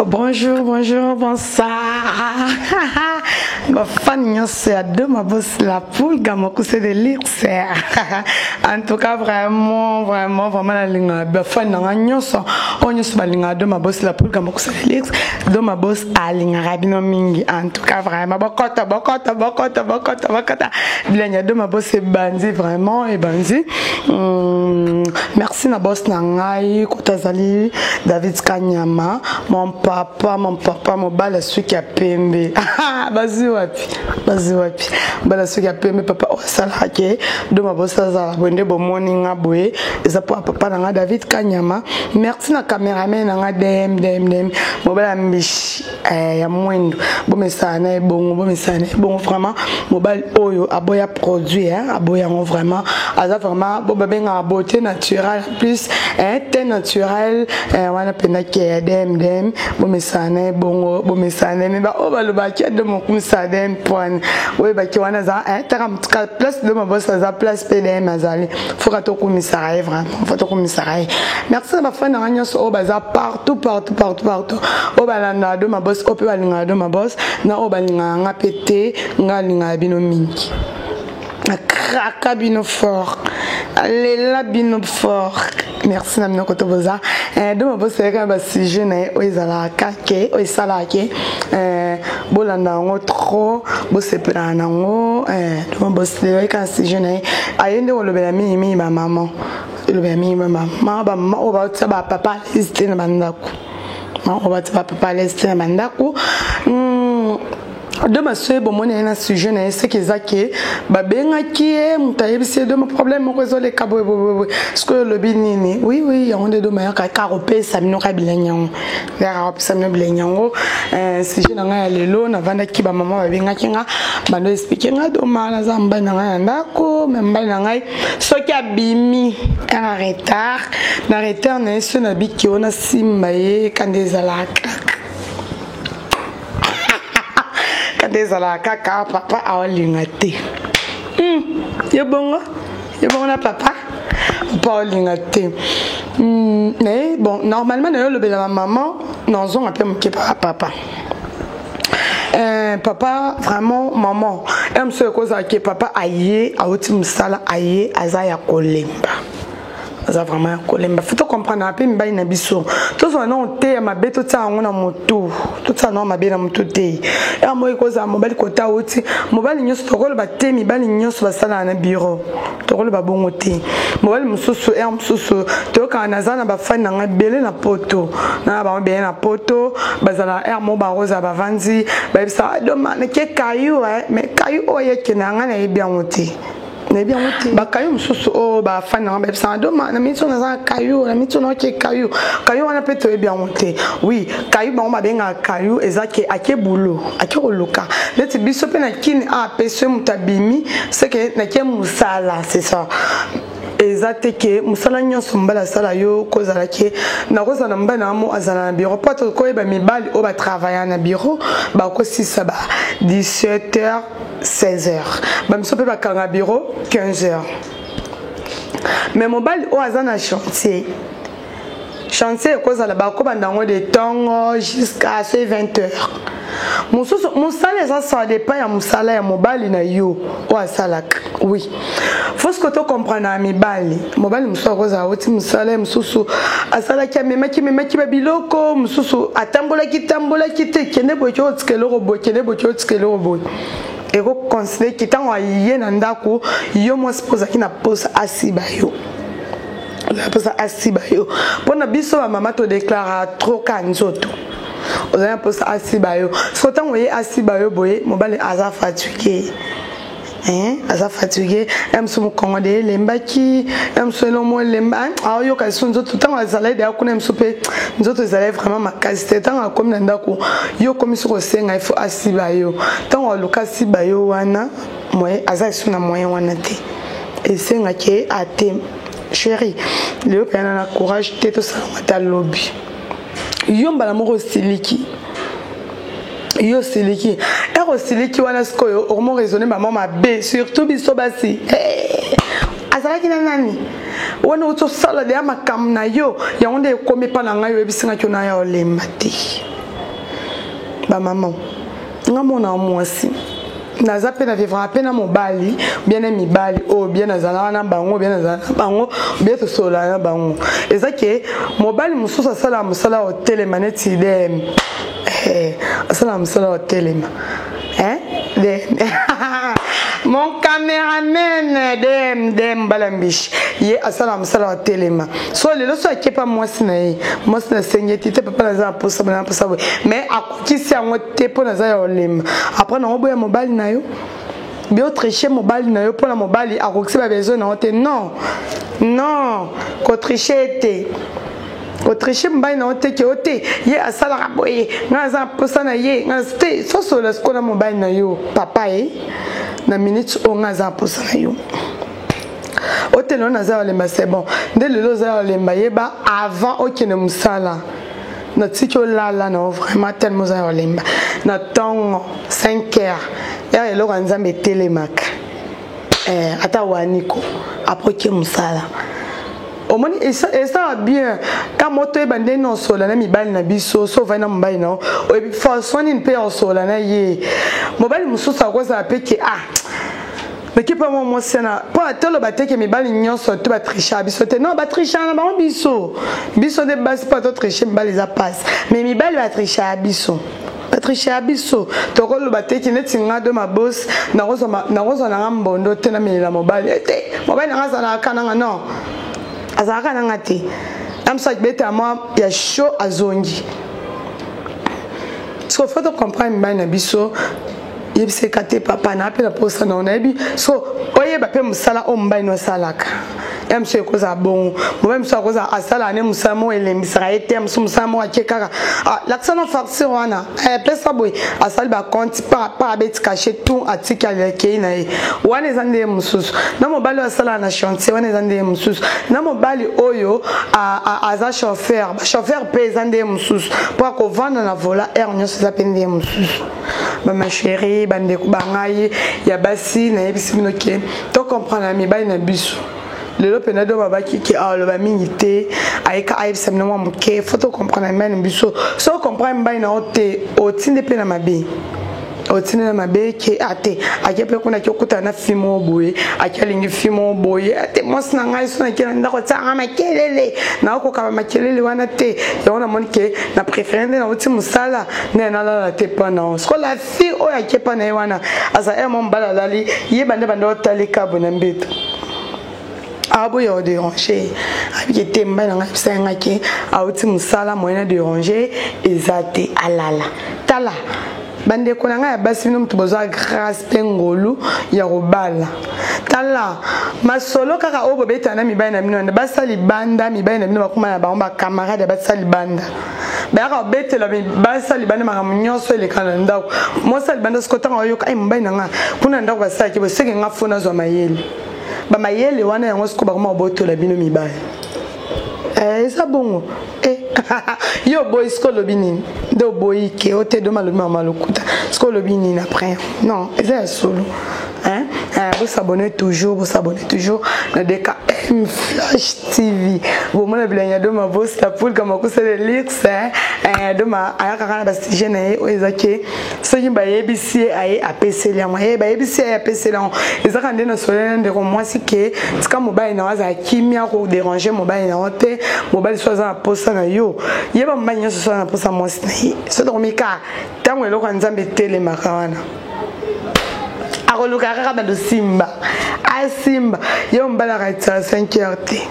Bonjour, bonjour, bonsoir. Ma famille, c'est à deux, ma bosse la poule, Gamoku, c'est de lire, c'est. En tout cas, vraiment, la ligne, ma famille, on y a ligne, deux, ma bosse la poule, Gamoku, c'est de lire, deux, ma bosse à ligne, Rabino Mingi. En tout cas, vraiment, bokota. Bien, deux, ma bosse c'est Banzi, vraiment, et Banzi. Merci, ma bosse Nangai, Kotazali, David Kanyama, mon papa, mon bal, celui qui a pembe. Vas-y, wapi. Bala celui qui a pembe, papa, oh, salake. De ma bosse, ça, bon morning, aboué. Et ça pour papa, Nanga, David Kanyama. Merci, na caméraman, Nanga, dem. Mon bal, michi, ya moindre. Bon, mais ça, n'est bon, vraiment. Mon bal, oyo, aboya produit, hein, aboya, vraiment. Asa, vraiment, bon, ben, en beauté naturelle, plus, thé naturel, on a peine qui est dem. Bon, mais ça n'est bon, mais bah, oh, bah, le baquet de mon coup, ça dem, point. Oui, bah, qui on a ça, hein, t'as un place de ma bosse, ça place PDM, azali. Faut que tu commissariat, vraiment. Faut que tu commissariat. Merci, ma femme, oh, bah, ça, partout. Oh, bah, là, de ma bosse, oh, peu, de ma bosse, na, oh, bah, nga pété, nga bino mingi. Kraka bino fort. Allez là bino fort. Merci namino kotoboza. De ma bosse c'est quand si jeune o izala kake o isalake bolanda ngo trop bosse pena ngo de ma bosse quand si jeune ayende o lobela mi ba maman. Lobela mi maman. Ba o ba tsaba papa liste na bandako. O ba tsaba papa liste na bandako. De ma soeur, bon, mon est sujet, c'est que Zaki, Babenga qui est, Moutaïbisi, de mon problème, mon réseau, les cabos, ce que le binini, oui, on est de meilleurs caropé, Samino Kabilanyan, les Arabes Samino Blanyango, si je n'en ai les lots, avant qui va maman, Babenga Kinga, Bando expliquer, Doma, la Zamba, Nandako, même Banangai, ce qui a bimi, un retard, n'est ce n'habit qui on a simbaye, quand des alacs. Des ala kaka papa a lingate ye bon na papa lingate mais bon normalement le bela maman non on appelle mon papa papa vraiment maman aime ce cause que papa aïe a oti musala aïe azaya kolemba. Ça vraiment kolemba faut comprendre un peu mbayi na biso tout ça non te ma beto ta ngona moto tout ça non ma be na moto te ya moi ko za mobile kota oti mobile nyoso to ko ba te mi bali nyoso ba sala na bureau to ko ba bongo te mobile mususu mususu to ka na zana ba fa na ngabele na poto na ba be na poto ba zala mo ba roza ba vanzi ba bisa do ma ke kayu mais kayu o ye ke na ngana e bien oti. Ba kayu mususu o ba fana ba bisa do ma na miso na za kayu na miso no ke kayu wana peto e bien monté oui kayu ba ma benga kayu ezake ake bulo ake oloka leti biso pe na kini a peso mutabimi c'est que na ke musala c'est ça ezate ke musala nyonso mbala sala yo kozala ke na kozala mbana mo azala na bureau poto ko ba mibali o ba travailler na bureau ba ko 6 ba 17h 16h ba miso pe ba kanga bureau 15h mais mobile o azana chantier kozala ba ko bandango de tongo jusqu'à 20h musala ça dépend ya musala ya mobali na yo o asalaka oui faut ce que tu comprends na mibali mobali musala koza oti musala mususu asalaki memaki ba biloko mususu atambola ki te kende bocho otskelo robo et ko considérer ki tango aye na ndako yo mo suppose ki na pose asiba yo pona biso ba mama to déclare trop kanzoto on a posé asibayo sotan voyez asibayo boye mobile aza fatigué aime ce mon commandé lembaki aime ce nom lemba ah yo ka sunzo tout temps azala de akuna msope nzoto ezala vraiment makasite tant comme ndako yo comme sur osenga il faut asibayo tant loka asibayo wana moye aza suna moyen wana te esenga ke ate chérie le pena na courage te to sa mata lobby yo mbala moko siliki yo siliki ero siliki wana skoyo omo raisonner maman mabe surtout biso basi azalaki na nani wana uto sala de makamna yo ya onde komi pa na ngayo ebisinga kyona ya olemba te ba maman nga mona mwasi naza pe na vivre pe na mobali bien na mibali o bien nazala na bango bien nazala bango bien to sola na bango eza ke mobali mususu sala musala hotel maneti dem asala musala hotel mon caméraman dem balambish ye asala musala wa telema so lelo so akepa mwasi na sengeti te papa naza posa bana posa mais akokisi yango te po naza ya olema après na oboya mobali na yo bio tricher mobali na yo po na mobali akokisi ba besoin na te non ko tricher te Autriche mbai na ote ke ote ye asala raboye ngaza posa na ye ngaste so so la skola mobile na yo papa na minute o ngaza posa na yo ote no naza olemba c'est bon de lelo za olemba yeba avant okene musala na tiko lala na vraiment tellement za olemba na tongo 5h ya elo nzambe telemak ata waniko après ke musala et ça va bien quand moto ebande non sola na mibali na biso so va na mobali na o façon ni pe sola na ye mobali mususu akoza pe ke mais qui pas moi sena pas tolo bateke mibali nyonso to ba tricher biso te non ba tricher na ba biso de base pas to tricher mibali za passe mais mibali ba tricher biso Patricia Abisso, to ko lo bateki neti ngado ma boss na rozo na ngambondo te na mila mobali te mobali na ngasa kana non azaka na ngati amsa beta moi ya show azongi so faut to comprendre mbana biso yebise kate papa na apela posa na onabi so oyeba pe musala o mbani no salaka MC koza bon moi-même ça koza asala ne musamo elembisaka ete musamo akekaka l'accent farci wana pesa boy asali ba compte pa abeti caché tout atika le keina wana ezande mususu na mobali asala na chantier wana ezande mususu na mobali oyo aza chauffeur pe ezande mususu pour ko vendre na vola nyonso za pende mususu ma chérie bande ko bangai ya basi na yebisi binoke to comprendre mi bali na biso le penado babaki ki le ba minité ayeka ayebisa mno moke faut comprendre même biso so comprendre mbay na ote otinde pe na mabe otinde na mabe ki ate akepe kuna ki okuta na fimo boye akalingi fimo boye ate mos na ngai so na kila ndako tsanga makelele na okoka makelele wana te yona monike na préférende na oti musala na la te pa na so la fille o akepa na wana asa mon bala lali yebande bande otalika bona mbeto abo yo déranger avec temba na ngapsanga ki auti musala moyen de déranger ezate alala tala bande ko nga basi no mtu boza grâce pengolu ya robala tala masolo kaka obo betana mibaya na mino basali banda mibaya na mino bakuma na ba camarade basali banda ba betela basali banda makamnyoso ele kana ndako mo sali banda skota ngoyo ka mibaya na nga kuna ndako basaki bo seke ngafuna zo mayele ba mayele wana yango siko ba kuma boto la bino mibaya eza bongo yo boy sko lobini do boy ke ote do malo malokuta sko lobini après non eza solo hein vous s'abonnez toujours na DKM Flash TV vous mona bilanya do ma boss la poule comme ko c'est le lix do ma ayaka kana ba stijene o ezake so yimba yebisi aye apeseli ya moye ba yebisi aye apeseli on ezaka ndena solene ndeko mwasi ke tika mobile na waza kimia ko déranger mobile na hote mobile so za posa na yo yeba mbanya so na posa mwasi na yi so do mika tango eloko nzambe tele makawana akoluka kaka bado simba simba yo mbala kaitsa 5h te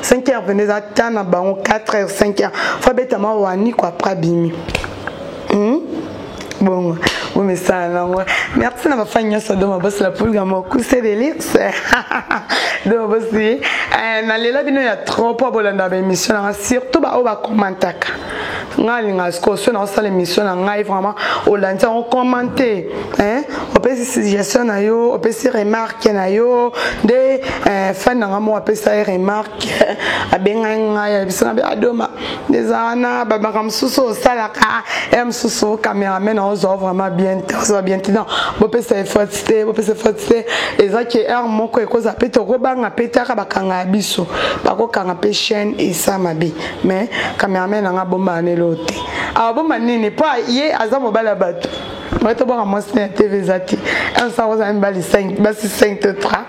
5h venez atana bango 4h 5h faut beta ma wani kwa prabimi bon oui mais ça non merci na bafanya ça do ma boss la poule gamo c'est delix do bossi na lela bino ya trop pour bolanda ba émission surtout ba o ba commentaka ngali ngasko so na sala émission na ngai vraiment o lanta on commenter on peut suggestion na yo on peut remarque na yo de fan na mo on peut ça remarque abenga ngai bisana be adoma des ana baba kamsuso salaka msuso cameraman on zo vraiment bien ça va bien non on peut ça fatigué et ça qui est moko ekoza peto robanga petaka bakanga biso bako kanga pe chaîne et ça mabi mais cameraman nga bomba ne lote ah bon manini pas yé aza mobala bato moi to bon moi c'est TV zati un ça vous avez bali 5 basi 5 te 3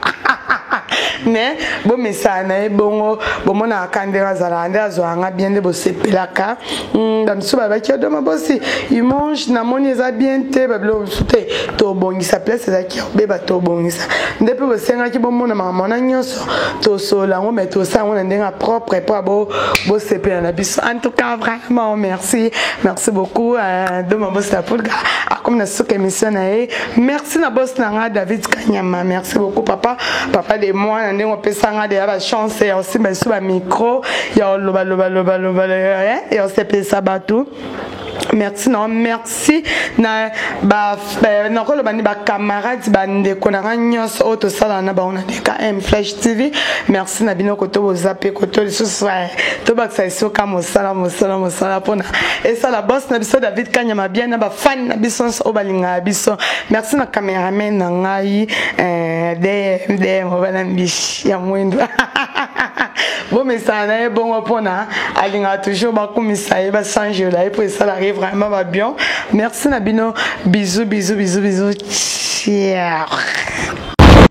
mais bon mesana bon bon na kandera zala ndera zo anga bien de bosepelaka dans suba ba ki do mabosi il mange na moni za bien te ba blo sute to bongisa place za ki be ba to bongisa depuis bosenga ki bon mona mama na nyonso to sola ngo meto sa ngo ndenga propre pour bo sepela na biso en tout cas vraiment merci beaucoup de mabosi la pour comme na soka émission na merci na boss na David Kanyama merci beaucoup papa de moi on peut s'en de la chance et aussi mais sur le micro il y a loba et on s'est fait ça bateau merci non merci na ba na ko lobani ba camarades ba ndeko na nyos auto sala na ba on a DKM Flash TV merci na bino koto bozape koto lisusu to ba sa iso kama sala pona et ça la boss na biso David Kanyama bien na ba fan na biso o balinga biso merci na cameraman na ngai de mo bana mbishi ya mwendo bon mais ça na bon pona alinga toujours ba kumisa ba changer là et pour ça arrive vraiment va bien merci Nabino bisous ciao.